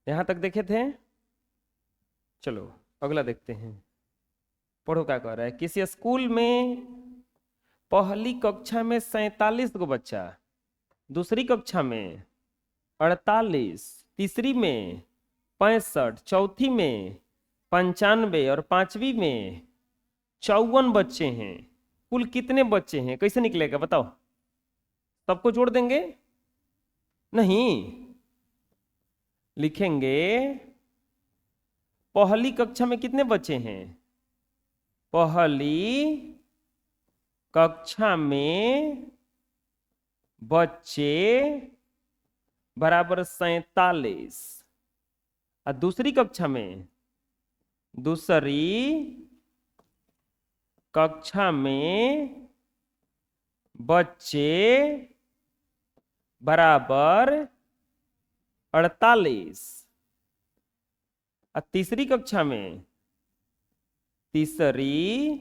यहां तक देखे थे। चलो अगला देखते हैं। पढ़ो क्या कह रहा है। किसी स्कूल में पहली कक्षा में 47 गो बच्चा, दूसरी कक्षा में 48, तीसरी में 65, चौथी में 95 और पांचवी में 54 बच्चे हैं। कुल कितने बच्चे हैं? कैसे निकलेगा बताओ? सबको जोड़ देंगे? नहीं, लिखेंगे पहली कक्षा में कितने बच्चे हैं। पहली कक्षा में बच्चे बराबर 47, और दूसरी कक्षा में, दूसरी कक्षा में बच्चे बराबर 48, और तीसरी कक्षा में, तीसरी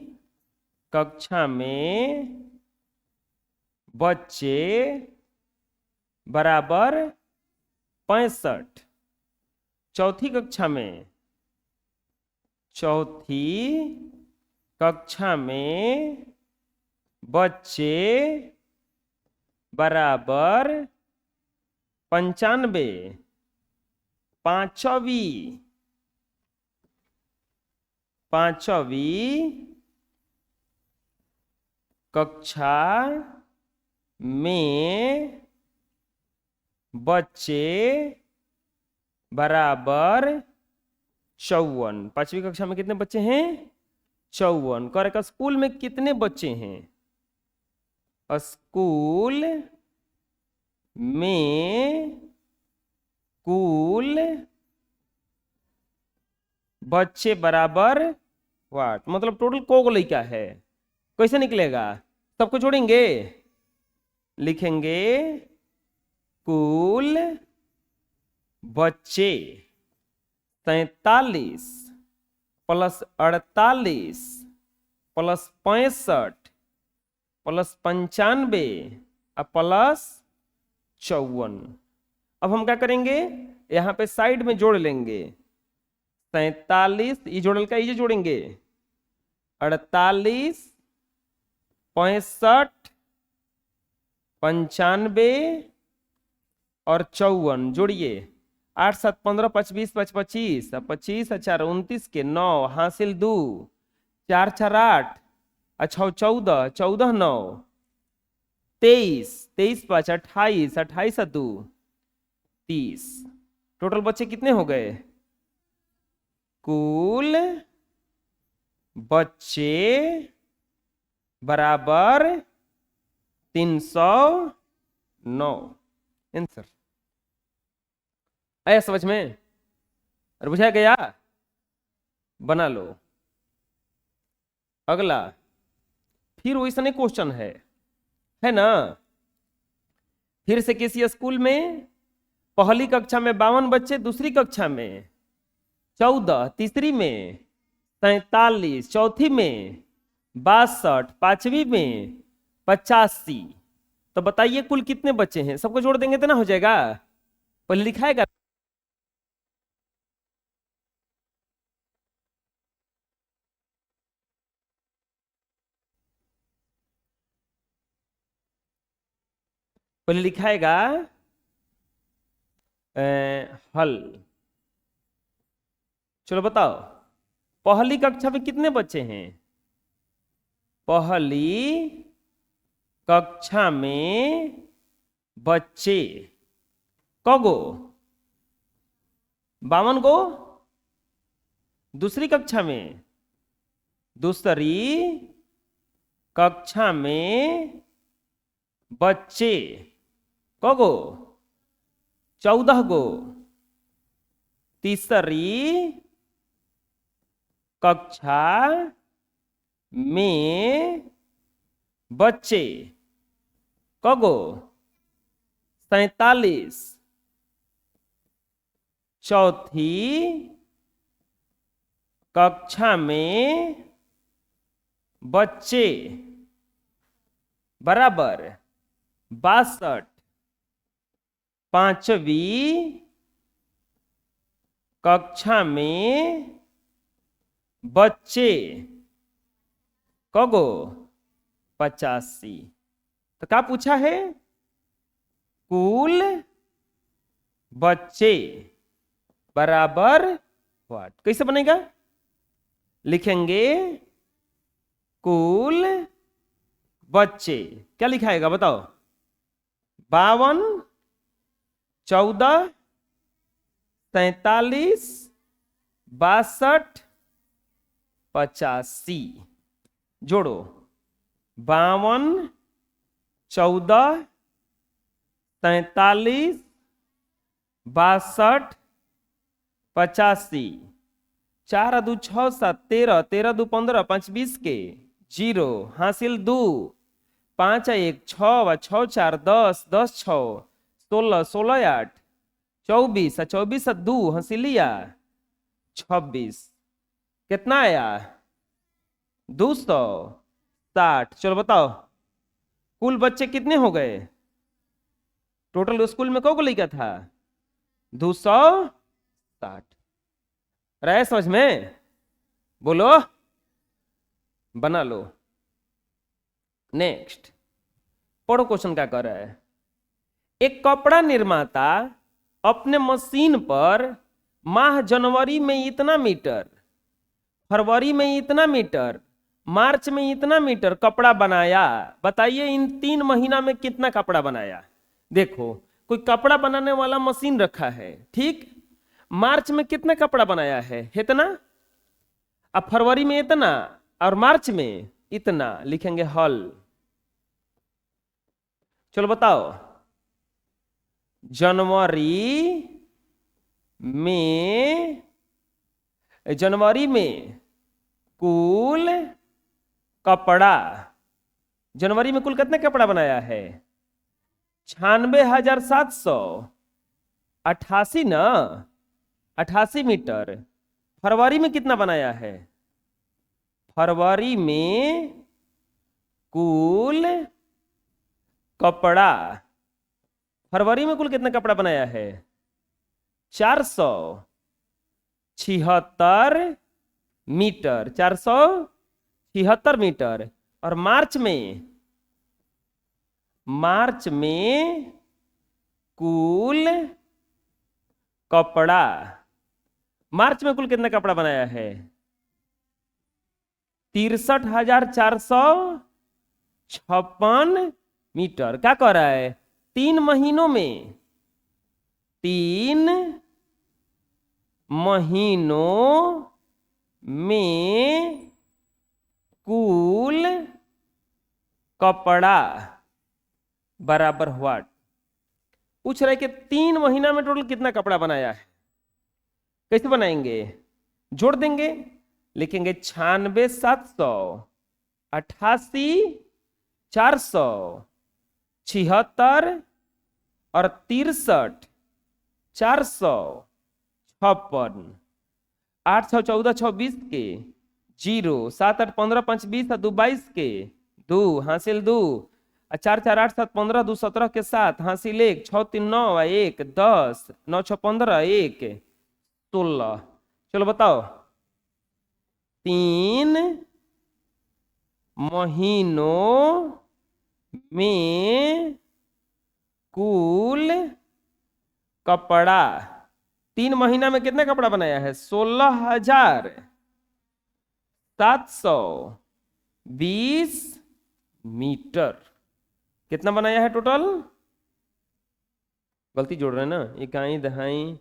कक्षा में बच्चे बराबर 65, चौथी कक्षा में, चौथी कक्षा में बच्चे बराबर 95, पांचवी कक्षा में बच्चे बराबर 54। पांचवी कक्षा में कितने बच्चे हैं? 54। करेक्ट। स्कूल में कितने बच्चे हैं? स्कूल में कुल बच्चे बराबर वाट, मतलब टोटल को लड़का है। कैसे निकलेगा? सबको जोड़ेंगे, लिखेंगे कुल बच्चे 43 प्लस 48 प्लस 65 प्लस 95 और प्लस 54। अब हम क्या करेंगे, यहाँ पे साइड में जोड़ लेंगे। 47 ये जोड़ल का ये जोड़ेंगे, 48 65 95 और 54 जोड़िए। 8 7 15 25 5 25 25 4 29 के 9 हासिल 2, 4 4 8 अच्छा 14 14 9 23 23 5 28 28 2 30। टोटल बच्चे कितने हो गए? कुल बच्चे बराबर 309। आंसर आया समझ में? और बुझा गया? बना लो। अगला फिर वैसा क्वेश्चन है ना। फिर से किसी स्कूल में पहली कक्षा में 52 बच्चे, दूसरी कक्षा में 14, तीसरी में 43, चौथी में 62, पांचवी में 85। तो बताइए कुल कितने बच्चे हैं? सबको जोड़ देंगे तो ना हो जाएगा? पहले लिखाएगा। पहले लिखाएगा हल। चलो बताओ, पहली कक्षा में कितने बच्चे हैं? पहली कक्षा में बच्चे कगो? 52 गो। दूसरी कक्षा में, दूसरी कक्षा में बच्चे कगो? 14 गो। तीसरी कक्षा में बच्चे कगो? 47। चौथी कक्षा में बच्चे बराबर 62। पांचवी कक्षा में बच्चे कगो 85। तो क्या पूछा है? कुल बच्चे बराबर व्हाट? कैसे बनेगा? लिखेंगे कुल बच्चे, क्या लिखाएगा बताओ? 52, 14, 47, 62, 85। जोड़ो 52, 14, 47, 62, 85। 4 2 6 7 13, 13 2 15, 5 20 के 0 हासिल 2, 5 1 6 6 4 10, 10 6 16, 16 8 24, 24 2 हासिलिया 26। कितना आया? 260। चलो बताओ कुल बच्चे कितने हो गए? टोटल स्कूल में कौन लड़का था? 260। रहे समझ में? बोलो, बना लो। नेक्स्ट पढ़ो, क्वेश्चन क्या कर रहा है। एक कपड़ा निर्माता अपने मशीन पर माह जनवरी में इतना मीटर, फरवरी में इतना मीटर, मार्च में इतना मीटर कपड़ा बनाया। बताइए इन 3 महीना में कितना कपड़ा बनाया? देखो कोई कपड़ा बनाने वाला मशीन रखा है, ठीक। मार्च में कितना कपड़ा बनाया है? इतना। अब फरवरी में इतना और मार्च में इतना। लिखेंगे हल। चलो बताओ जनवरी में कुल कपड़ा, जनवरी में कुल कितना कपड़ा बनाया है? 96,788 ना, 88 मीटर। फरवरी में कितना बनाया है? फरवरी में कुल कपड़ा, फरवरी में कुल कितना कपड़ा बनाया है? 476 मीटर, 476 मीटर। और मार्च में कुल कपड़ा, मार्च में कुल कितना कपड़ा बनाया है? 63,456 मीटर। क्या कह रहा है? 3 महीनों में, 3 महीनों में कुल कपड़ा बराबर व्हाट? पूछ रहे कि 3 महीना में टोटल कितना कपड़ा बनाया है। कैसे बनाएंगे? जोड़ देंगे। लिखेंगे 96,788, 476 और 63,456। 8 6 14 6 20 के 0, 7 8 15 5 20 2 22 के 2 हासिल 2, 4 4 8 7 15 2 17 के 7 हासिल 1, 6 3 9 1 10, 9 6 15 1 16। चलो बताओ 3 महीनों में कुल कपड़ा, 3 महीना में कितना कपड़ा बनाया है? 16,720 मीटर। कितना बनाया है टोटल? गलती जोड़ रहे हैं ना, इकाई दहाई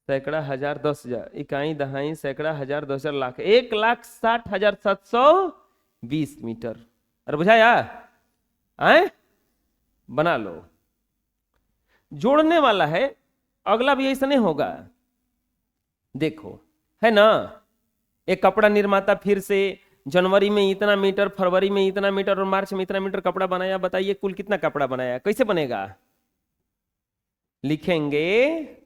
सैकड़ा हजार 10,000, इकाई दहाई सैकड़ा हजार 10,000 लाख, 1,60,720 मीटर। अरे बुझाया? आए बना लो। जोड़ने वाला है, अगला भी ऐसा नहीं होगा। देखो है ना, एक कपड़ा निर्माता फिर से जनवरी में इतना मीटर, फरवरी में इतना मीटर और मार्च में इतना मीटर कपड़ा बनाया। बताइए कुल कितना कपड़ा बनाया? कैसे बनेगा? लिखेंगे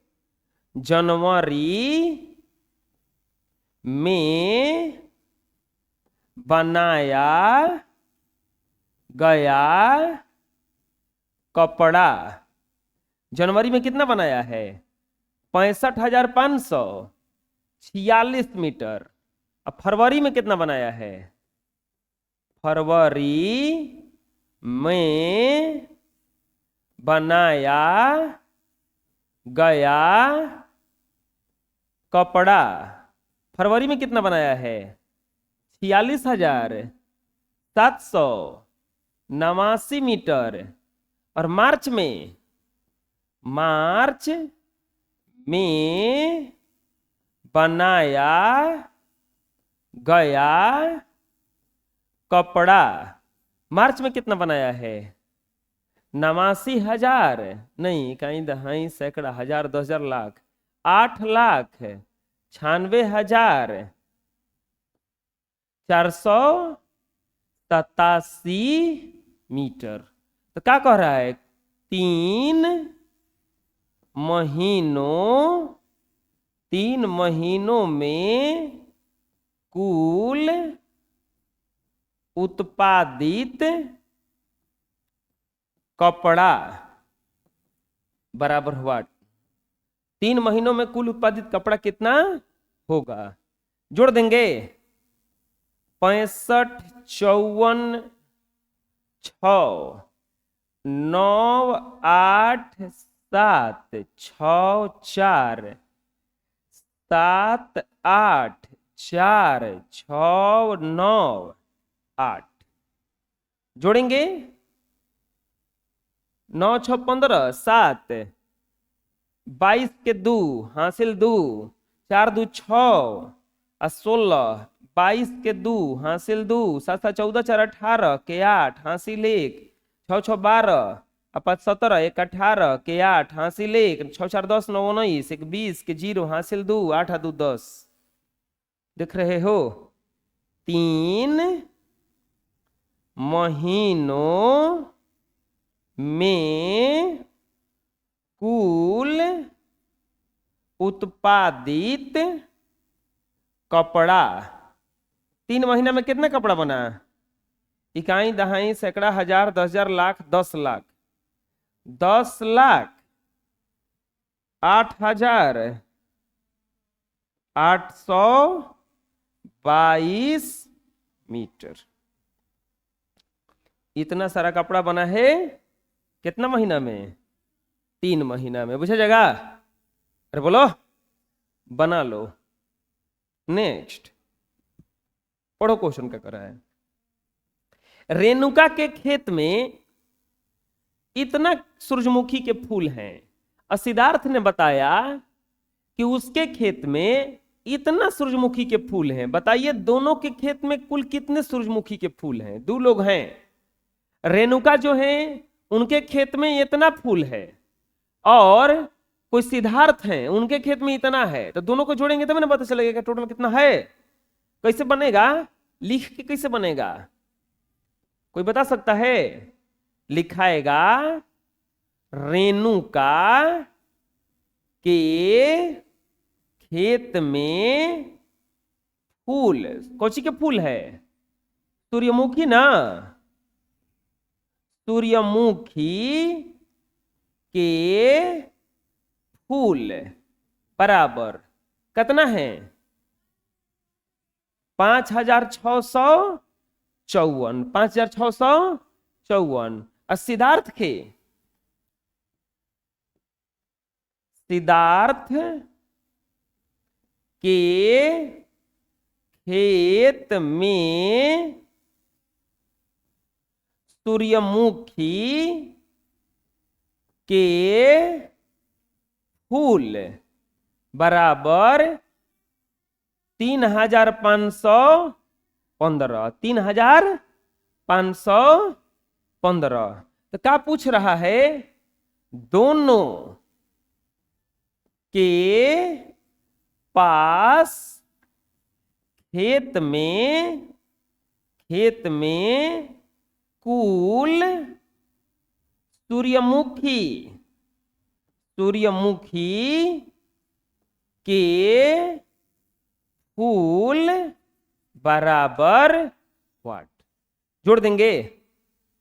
जनवरी में बनाया गया कपड़ा। जनवरी में कितना बनाया है? 65,500 46 मीटर। अब फरवरी में कितना बनाया है? फरवरी में बनाया गया कपड़ा, फरवरी में कितना बनाया है? 46,789 मीटर। और मार्च में बनाया गया कपड़ा, मार्च में कितना बनाया है? 89,000 नहीं, कहीं दहाई सैकड़ा हजार 10,000 लाख, 8,96,487 मीटर। तो क्या कह रहा है? 3 महीनों में कुल उत्पादित कपड़ा बराबर हुआ। 3 महीनों में कुल उत्पादित कपड़ा कितना होगा? जोड़ देंगे 65, 54, 6, 9, 8, 7, 6, 4, 7, 8, 4, 6, 9, 8 जोड़ेंगे 9, 6, 15, 7, 22 के 2 हासिल 2, 4, 2, 6, 16, 22 के 2 हासिल 2, 7, 7, 14, 4, 18 के 8 हासिल 1, 6, 6, 12, 5, 17, 1, 18 के 8 हासिल 1, 6, 4, 10, 9, 19, 1, 20 के 0 हासिल 2, 8, 2, 10। देख रहे हो? 3 महीनों में कुल उत्पादित कपड़ा। 3 महीना में कितना कपड़ा बना? इकाई, दहाई, सैकड़ा, हजार, 10,000, लाख, 10 लाख। 10 लाख 8,822 मीटर। इतना सारा कपड़ा बना है कितना महीना में? 3 महीना में। बुझा जाएगा? अरे बोलो, बना लो। नेक्स्ट पढ़ो, क्वेश्चन क्या कर रहा है। रेणुका के खेत में इतना सूरजमुखी के फूल हैं। सिद्धार्थ ने बताया कि उसके खेत में इतना सूरजमुखी के फूल हैं। बताइए दोनों के खेत में कुल कितने सूरजमुखी के फूल हैं? 2 लोग हैं। रेणुका जो है उनके खेत में इतना फूल है और कोई सिद्धार्थ है उनके खेत में इतना है। तो दोनों को जोड़ेंगे तब ना पता चलेगा कि टोटल कितना है। कैसे बनेगा? लिख के कैसे बनेगा? कोई बता सकता है? लिखाएगा रेणुका के खेत में फूल। कौन-सी के फूल है? सूर्यमुखी ना। सूर्यमुखी के फूल बराबर कितना है? 5,654। 5,654। और सिद्धार्थ के खेत में सूर्यमुखी के फूल बराबर 3,515। 3,515। तो क्या पूछ रहा है? दोनों के पास खेत में कुल सूर्यमुखी के फूल बराबर व्हाट? जोड़ देंगे।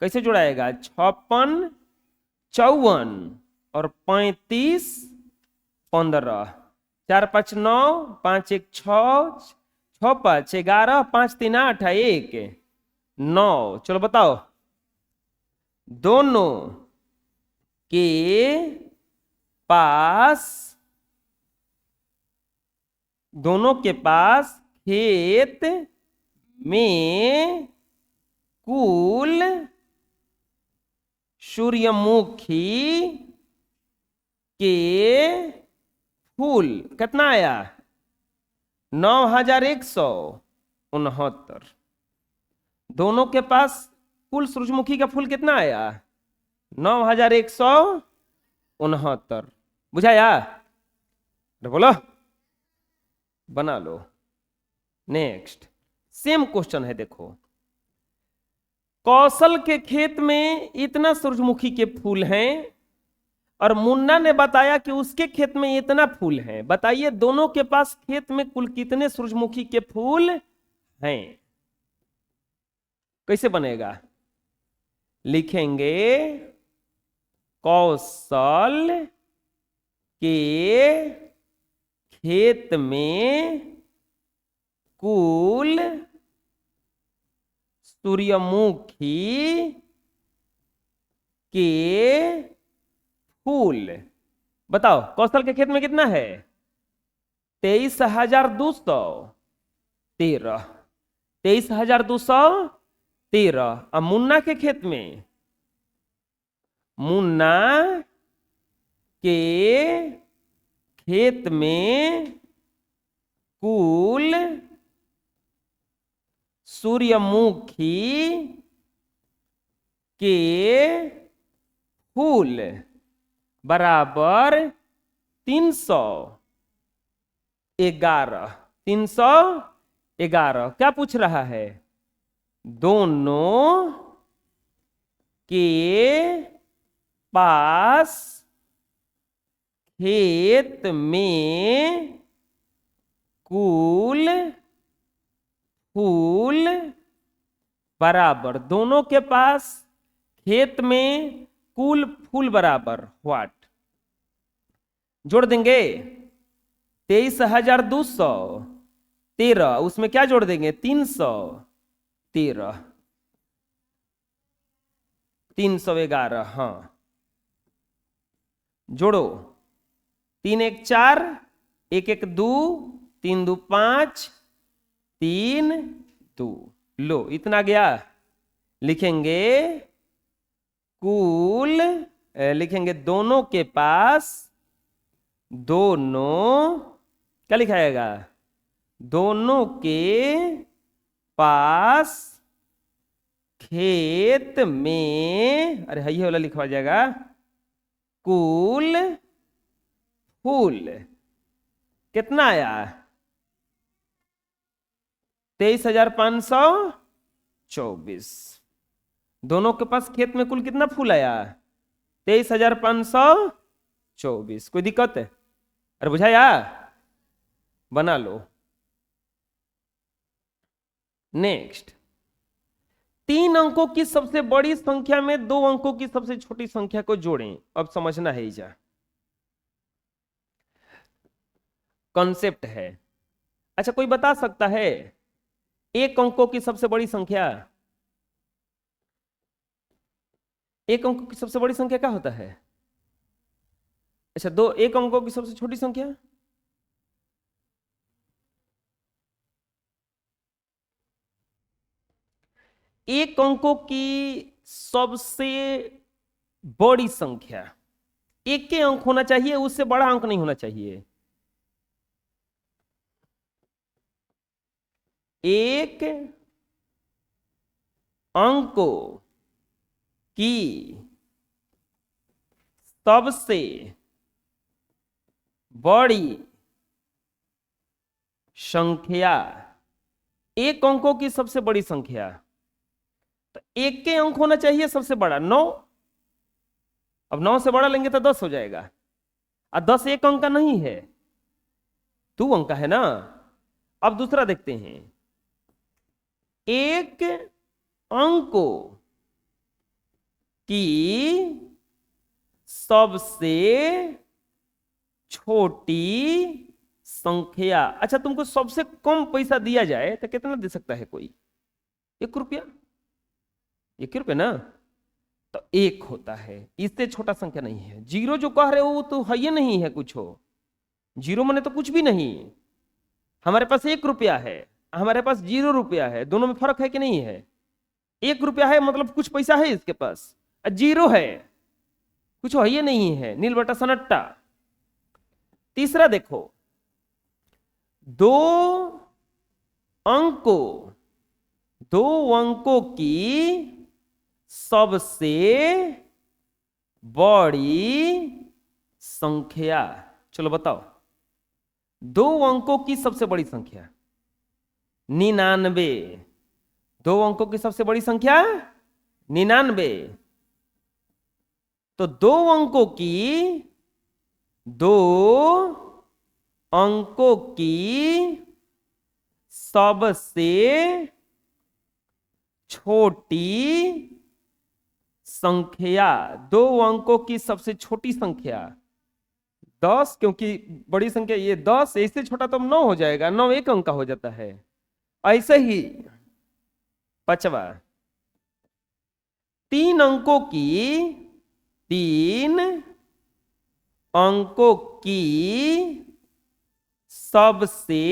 कैसे जोड़ाएगा? 56, 54 और 35, 15। 4 5 9, 5 1 6, 6 5 11, 5 3 8 1 9। चलो बताओ, दोनों के पास खेत में कुल सूर्यमुखी के फूल कितना आया? 9169। दोनों के पास कुल सूरजमुखी का फूल कितना आया? 9169। बुझाया? अरे बोलो, बना लो। नेक्स्ट सेम क्वेश्चन है, देखो। कौशल के खेत में इतना सूरजमुखी के फूल हैं और मुन्ना ने बताया कि उसके खेत में इतना फूल है। बताइए दोनों के पास खेत में कुल कितने सूरजमुखी के फूल हैं? कैसे बनेगा? लिखेंगे कौशल के खेत में कुल सूर्यमुखी के फूल। बताओ कौशल के खेत में कितना है? 23,213। 23,213। अब मुन्ना के खेत में, मुन्ना के खेत में कुल सूर्यमुखी के फूल बराबर 311। 311 क्या पूछ रहा है? दोनों के पास खेत में कुल फूल बराबर, दोनों के पास खेत में कुल फूल बराबर व्हाट? जोड़ देंगे 23,213, उसमें क्या जोड़ देंगे? 313। 311। हाँ जोड़ो, 3 1 4, 1 1 2, 3 2 5, 3 2। लो इतना गया। लिखेंगे कुल, लिखेंगे दोनों के पास, दोनों क्या लिखा जाएगा? दोनों के पास खेत में, अरे है वाला लिखवा जाएगा, कुल फूल कितना आया? 23,524। दोनों के पास खेत में कुल कितना फूल आया? 23,524। कोई दिक्कत है? अरे बुझाया? बना लो। नेक्स्ट, 3 अंकों की सबसे बड़ी संख्या में 2 अंकों की सबसे छोटी संख्या को जोड़ें। अब समझना है जा, कॉन्सेप्ट है। अच्छा कोई बता सकता है 1 अंकों की सबसे बड़ी संख्या? 1 अंकों की सबसे बड़ी संख्या क्या होता है? अच्छा 1 अंकों की सबसे छोटी संख्या? एक अंकों की सबसे बड़ी संख्या, एक के अंक होना चाहिए, उससे बड़ा अंक नहीं होना चाहिए। एक अंकों की सबसे बड़ी संख्या, एक अंकों की सबसे बड़ी संख्या, तो एक के अंक होना चाहिए सबसे बड़ा 9। अब 9 से बड़ा लेंगे तो 10 हो जाएगा, और 10 एक अंक का नहीं है, 2 अंक का है ना। अब दूसरा देखते हैं, एक अंकों की सबसे छोटी संख्या। अच्छा, तुमको सबसे कम पैसा दिया जाए तो कितना दे सकता है कोई? 1 रुपया। 1 रुपया ना, तो 1 होता है, इससे छोटा संख्या नहीं है। जीरो जो कह रहे हो वो तो है ही नहीं है कुछ हो, जीरो माने तो कुछ भी नहीं। हमारे पास 1 रुपया है, हमारे पास 0 रुपया है, दोनों में फर्क है कि नहीं है? 1 रुपया है मतलब कुछ पैसा है इसके पास, और 0 है कुछ है ही नहीं है, नील बटा सन्नाटा। तीसरा देखो, 2 अंकों की सबसे बड़ी संख्या। चलो बताओ, 2 अंकों की सबसे बड़ी संख्या 99। 2 अंकों की सबसे बड़ी संख्या 99। तो 2 अंकों की सबसे छोटी संख्या, 2 अंकों की सबसे छोटी संख्या 10, क्योंकि बड़ी संख्या ये 10, इससे छोटा तो 9 हो जाएगा, 9 1 अंक का हो जाता है। ऐसे ही पांचवा, 3 अंकों की सबसे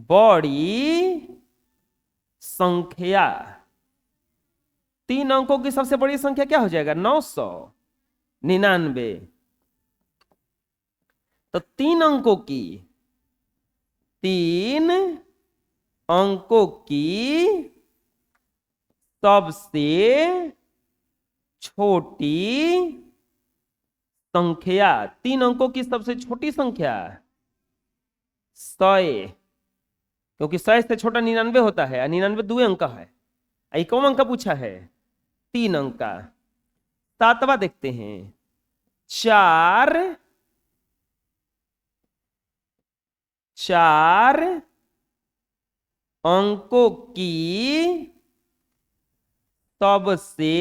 बड़ी संख्या। 3 अंकों की सबसे बड़ी संख्या क्या हो जाएगा? 999। तो 3 अंकों की सबसे छोटी संख्या, 3 अंकों की सबसे छोटी संख्या 100, क्योंकि 100 से छोटा 99 होता है, 99 2 अंक का है। ये कौन अंक का पूछा है? 3 अंक का। 7वां देखते हैं, 4 अंकों की सबसे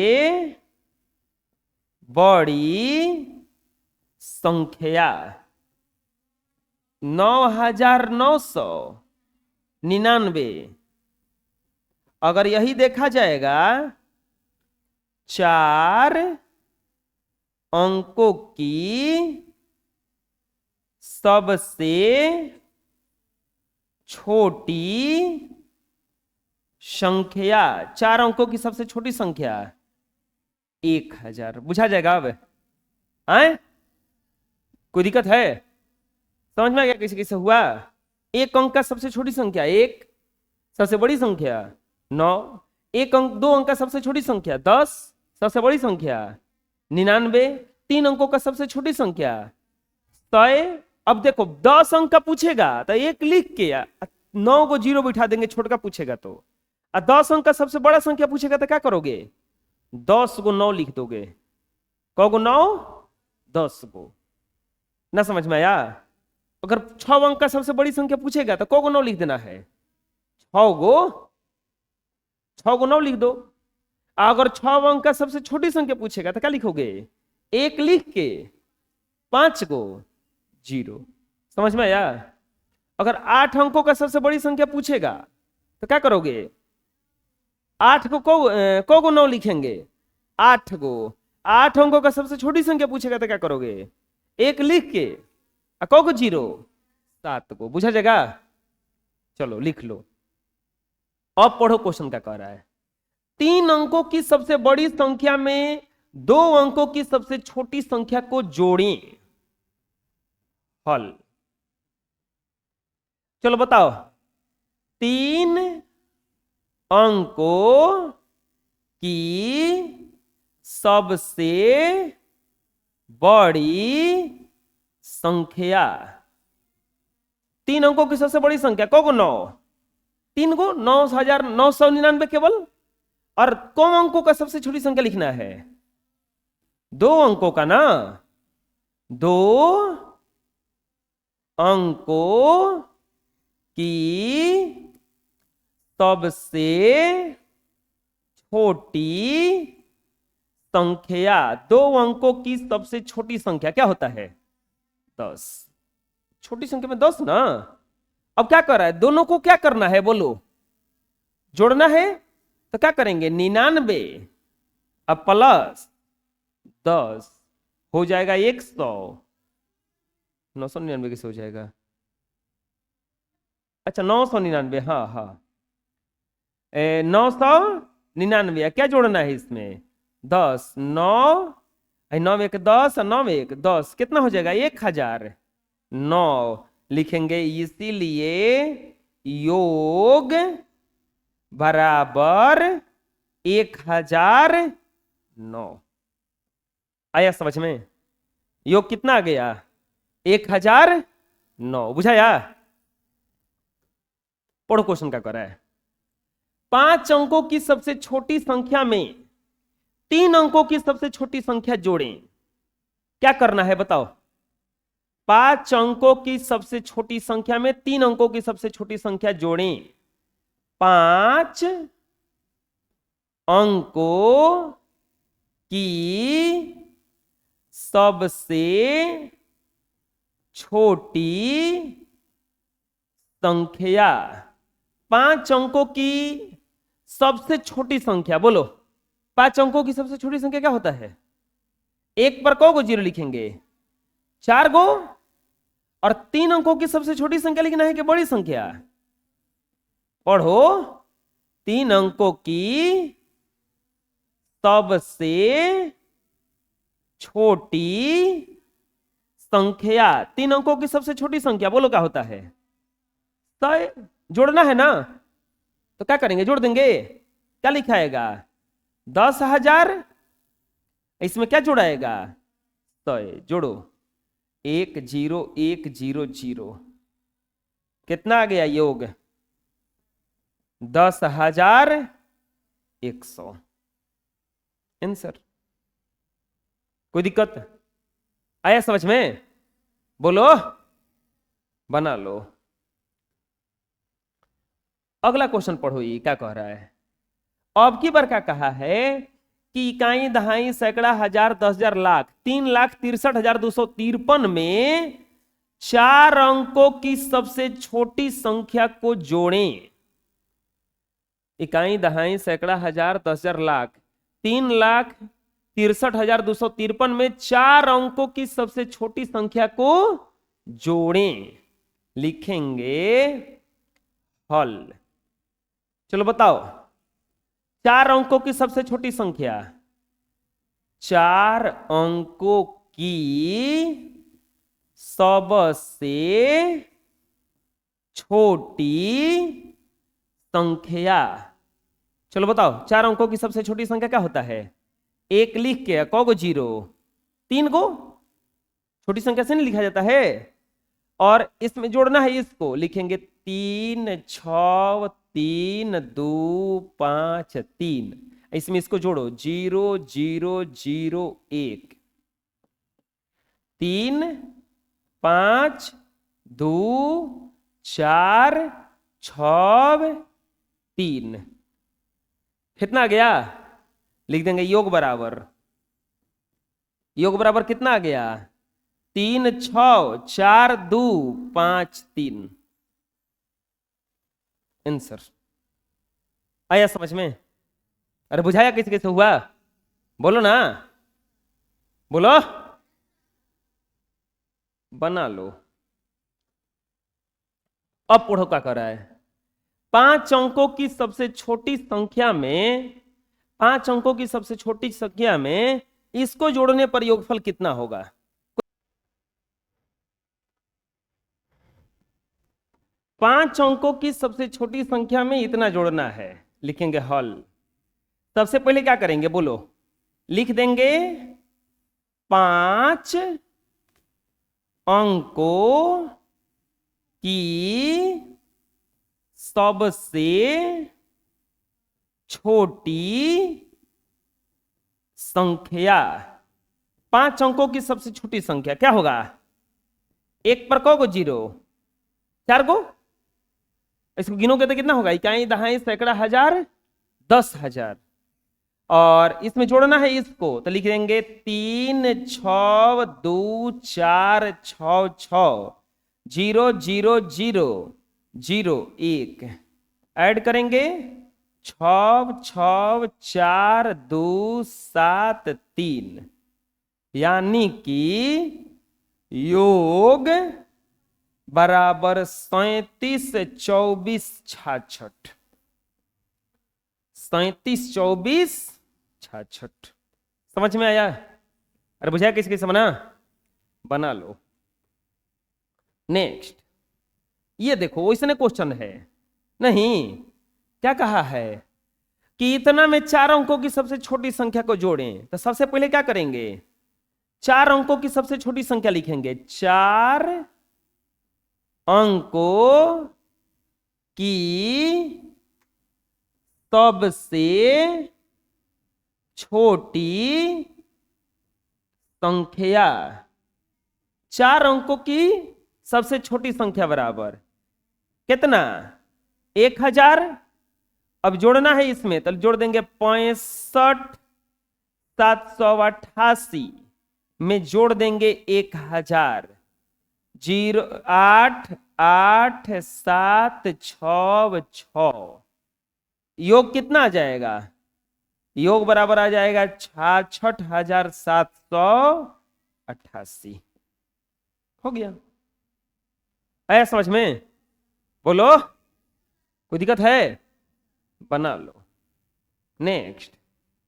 बड़ी संख्या 9999। अगर यही देखा जाएगा, 4 अंकों की सबसे छोटी संख्या, 4 अंकों की सबसे छोटी संख्या 1000। बुझा जाएगा अब? आए कोई दिक्कत है? समझ में आ गया कैसे कैसे हुआ? 1 अंक का सबसे छोटी संख्या 1, सबसे बड़ी संख्या 9। 2 अंक का सबसे छोटी संख्या 10, सबसे बड़ी संख्या 99। 3 अंकों का सबसे छोटी संख्या 100। अब देखो 10 अंक का पूछेगा तो 1 लिख के 9 को 0 बिठा देंगे, छोटका पूछेगा तो। और 10 अंक का सबसे बड़ा संख्या पूछेगा तो क्या करोगे? 10 को 9 लिख दोगे। कहोगे 9 10 को। ना समझ में आया? अगर 6 अंक का सबसे बड़ी संख्या पूछेगा तो कहोगे 9 लिख देना है, 6 को 9 लिख दो। अगर 6 अंक का सबसे छोटी संख्या पूछेगा तो क्या लिखोगे? 1 लिख के 5 को 0। समझ में आया? अगर 8 अंकों का सबसे बड़ी संख्या पूछेगा तो क्या करोगे? 8 को 9 लिखेंगे, 8 को। 8 अंकों का सबसे छोटी संख्या पूछेगा तो क्या करोगे? 1 लिख के को 0, 7 को। बुझा जाएगा? चलो लिख लो। अब पढ़ो क्वेश्चन क्या कह रहा है। 3 अंकों की सबसे बड़ी संख्या में 2 अंकों की सबसे छोटी संख्या को जोड़ें। हल। चलो बताओ, 3 अंकों की सबसे बड़ी संख्या, 3 अंकों की सबसे बड़ी संख्या को 9, 3 को 9999 केवल। और कौन अंकों का सबसे छोटी संख्या लिखना है? 2 अंकों का ना। 2 अंकों की सबसे छोटी संख्या, 2 अंकों की सबसे छोटी संख्या क्या होता है? 10। छोटी संख्या में 10 ना। अब क्या कर रहा है, दोनों को क्या करना है बोलो, जोड़ना है। तो क्या करेंगे, 99 अब प्लस 10 हो जाएगा 100। 999 कैसे हो जाएगा, अच्छा 999, हाँ हाँ 999। क्या जोड़ना है इसमें, 10, 9 9 1 10 और 9 1 10, कितना हो जाएगा 1009 लिखेंगे। इसीलिए योग बराबर 1009। आया समझ में, योग कितना आ गया 1009, बुझाया। पढ़ो क्वेश्चन क्या कर रहा है। 5 अंकों की सबसे छोटी संख्या में 3 अंकों की सबसे छोटी संख्या जोड़ें। क्या करना है बताओ, 5 अंकों की सबसे छोटी संख्या में 3 अंकों की सबसे छोटी संख्या जोड़ें। 5 अंकों की सबसे छोटी संख्या, 5 अंकों की सबसे छोटी संख्या, बोलो 5 अंकों की सबसे छोटी संख्या क्या होता है, एक पर को जीरो लिखेंगे, 4 गो, और 3 अंकों की सबसे छोटी संख्या लिखना है कि बड़ी संख्या। पढ़ो, 3 अंकों की सबसे छोटी संख्या, 3 अंकों की सबसे छोटी संख्या बोलो क्या होता है, 100। जोड़ना है ना, तो क्या करेंगे, जोड़ देंगे। क्या लिखाएगा 10,000, इसमें क्या जोड़ाएगा 100, जोड़ो 10100, कितना आ गया योग 10,100 आंसर। कोई दिक्कत आया समझ में, बोलो बना लो। अगला क्वेश्चन पढ़ो, ये क्या कह रहा है। अब की बार क्या कहा है कि इकाई, दहाई, सैकड़ा, हजार, 10,000, लाख, 3,63,253 में 4 अंकों की सबसे छोटी संख्या को जोड़ें। इकाई, दहाई, सैकड़ा, हजार, 10,000, लाख, 3,63,253 में 4 अंकों की सबसे छोटी संख्या को जोड़ें। लिखेंगे हल। चलो बताओ, 4 अंकों की सबसे छोटी संख्या, 4 अंकों की सबसे छोटी संख्या। चलो बताओ, 4 अंकों की सबसे छोटी संख्या क्या होता है, एक लिख के कौ गो जीरो, 3 गो, छोटी संख्या से नहीं लिखा जाता है। और इसमें जोड़ना है, इसको लिखेंगे 3 6 3 2 5 3, इसमें इसको जोड़ो 0 0 0 1, 3 5 2 4 6 3, कितना आ गया, लिख देंगे योग बराबर, योग बराबर कितना आ गया 3 6 4 2 5 3 आंसर। आया समझ में, अरे बुझाया कैसे कैसे हुआ, बोलो ना, बोलो बना लो। अब पढ़ो क्या कर रहा है। 5 अंकों की सबसे छोटी संख्या में, 5 अंकों की सबसे छोटी संख्या में इसको जोड़ने पर योगफल कितना होगा। 5 अंकों की सबसे छोटी संख्या में इतना जोड़ना है, लिखेंगे हल। सबसे पहले क्या करेंगे बोलो, लिख देंगे 5 अंकों की सबसे छोटी संख्या। 5 अंकों की सबसे छोटी संख्या क्या होगा, एक पर को जीरो, 4 गो, इसको गिनोगे तो कितना होगा, इकाई, दहाई, सैकड़ा, हजार, 10,000। और इसमें जोड़ना है इसको, तो लिख देंगे 3 6 2 4 6 6, 0 0 0 0 1 ऐड करेंगे 6 6 4 2 7 3, यानी कि योग बराबर 37 24 66। 37 24 66 समझ में आया? अरे बुझाया किसी किसी बना? बना लो। नेक्स्ट, ये देखो वैसे क्वेश्चन है नहीं, क्या कहा है कि इतना में 4 अंकों की सबसे छोटी संख्या को जोड़ें। तो सबसे पहले क्या करेंगे, 4 अंकों की सबसे छोटी संख्या लिखेंगे। 4 अंकों की सबसे छोटी संख्या, 4 अंकों की सबसे छोटी संख्या बराबर कितना, 1000। अब जोड़ना है इसमें तो जोड़ देंगे 65 788 में जोड़ देंगे 1000। 0 8 8 7 6 6, योग कितना आ जाएगा, योग बराबर आ जाएगा 66,788। हो गया? आया समझ में? बोलो, कोई दिक्कत है? बना लो। नेक्स्ट,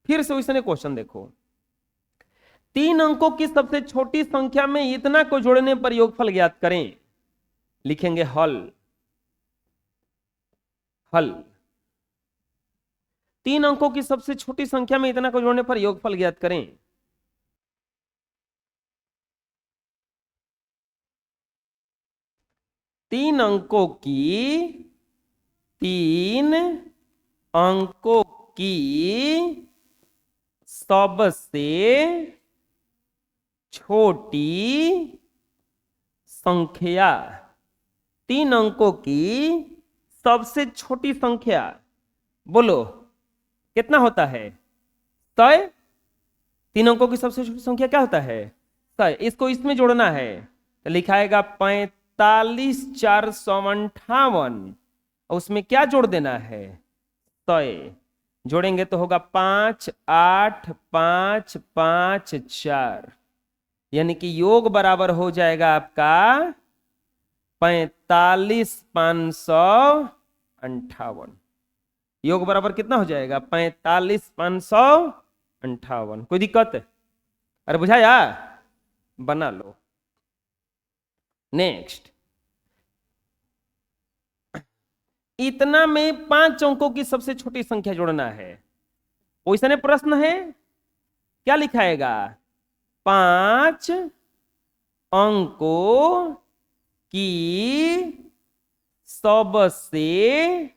फिर से वैसे क्वेश्चन देखो। 3 अंकों की सबसे छोटी संख्या में इतना को जोड़ने पर योगफल ज्ञात करें। लिखेंगे हल। हल 3 अंकों की सबसे छोटी संख्या में इतना को जोड़ने पर योगफल ज्ञात करें। तीन अंकों की सबसे छोटी संख्या, 3 अंकों की सबसे छोटी संख्या, बोलो कितना होता है, 100। 3 अंकों की सबसे छोटी संख्या क्या होता है, 100। इसको इसमें जोड़ना है तो लिखाएगा 45,458, और उसमें क्या जोड़ देना है, 100। जोड़ेंगे तो होगा 5 8 5 5 4, यानी कि योग बराबर हो जाएगा आपका 45,558। योग बराबर कितना हो जाएगा, 45,558। कोई दिक्कत? अरे बुझाया? बना लो। नेक्स्ट, इतना में 5 अंकों की सबसे छोटी संख्या जोड़ना है। वैसे प्रश्न है, क्या लिखाएगा, 5 अंकों की सबसे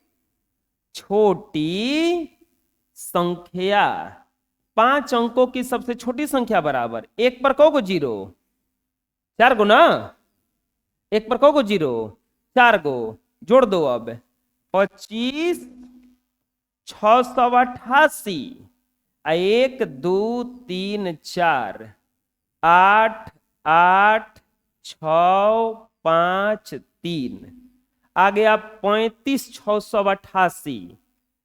छोटी संख्या। 5 अंकों की सबसे छोटी संख्या बराबर 1 पर को 0, 4 गो ना, 1 पर को 0, 4 गो, जोड़ दो। अब 25,688, 1 2 3 4, 8 8 6 5 3, आ गया 35,688,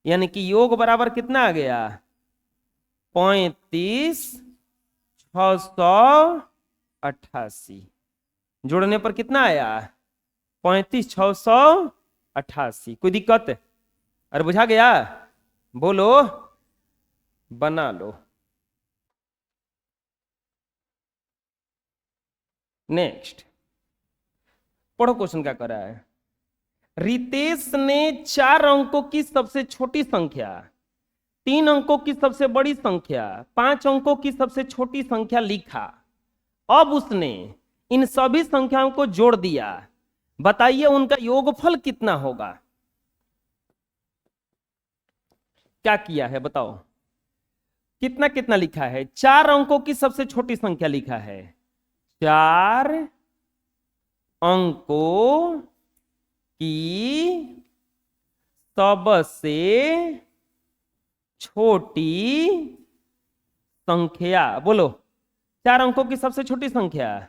यानी कि योग बराबर कितना आ गया, 35,688। जोड़ने पर कितना आया, 35,688। कोई दिक्कत? अरे बुझा गया? बोलो, बना लो। नेक्स्ट, पढ़ो क्वेश्चन क्या कर रहा है। रितेश ने 4 अंकों की सबसे छोटी संख्या, 3 अंकों की सबसे बड़ी संख्या, 5 अंकों की सबसे छोटी संख्या लिखा। अब उसने इन सभी संख्याओं को जोड़ दिया। बताइए उनका योगफल कितना होगा। क्या किया है बताओ, कितना कितना लिखा है, 4 अंकों की सबसे छोटी संख्या लिखा है। 4 अंकों की सबसे छोटी संख्या, बोलो 4 अंकों की सबसे छोटी संख्या,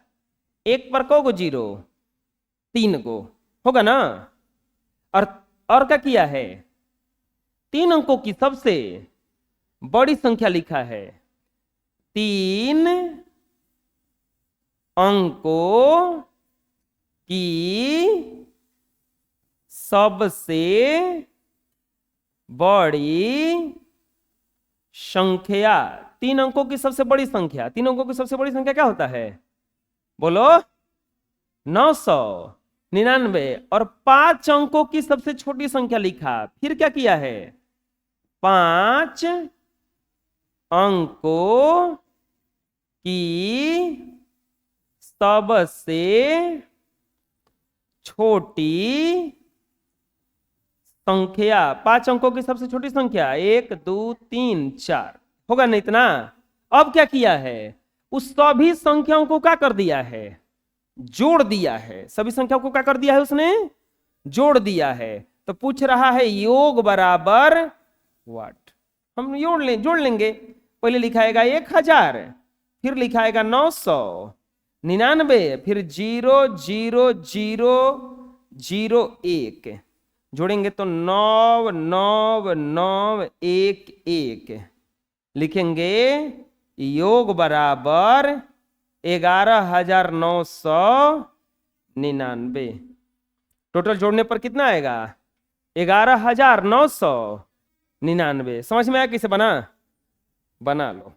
1 पर को 0, 3 गो होगा ना। और और क्या किया है, 3 अंकों की सबसे बड़ी संख्या लिखा है, 3 अंकों की सबसे बड़ी संख्या, 3 अंकों की सबसे बड़ी संख्या, 3 अंकों की सबसे बड़ी संख्या क्या होता है, बोलो 999। और 5 अंकों की सबसे छोटी संख्या लिखा, फिर क्या किया है, 5 अंकों की सबसे छोटी संख्या, 5 अंकों की सबसे छोटी संख्या 1 2 3 4 होगा ना इतना। अब क्या किया है, उस सभी संख्याओं को क्या कर दिया है, जोड़ दिया है, सभी संख्याओं को क्या कर दिया है उसने, जोड़ दिया है। तो पूछ रहा है योग बराबर व्हाट, हम जोड़ लेंगे। पहले लिखाएगा 1000, फिर लिखाएगा 999, फिर 00001 जोड़ेंगे तो 99911 लिखेंगे। योग बराबर 11,999। टोटल जोड़ने पर कितना आएगा, 11,999। समझ में आया कैसे बना लो।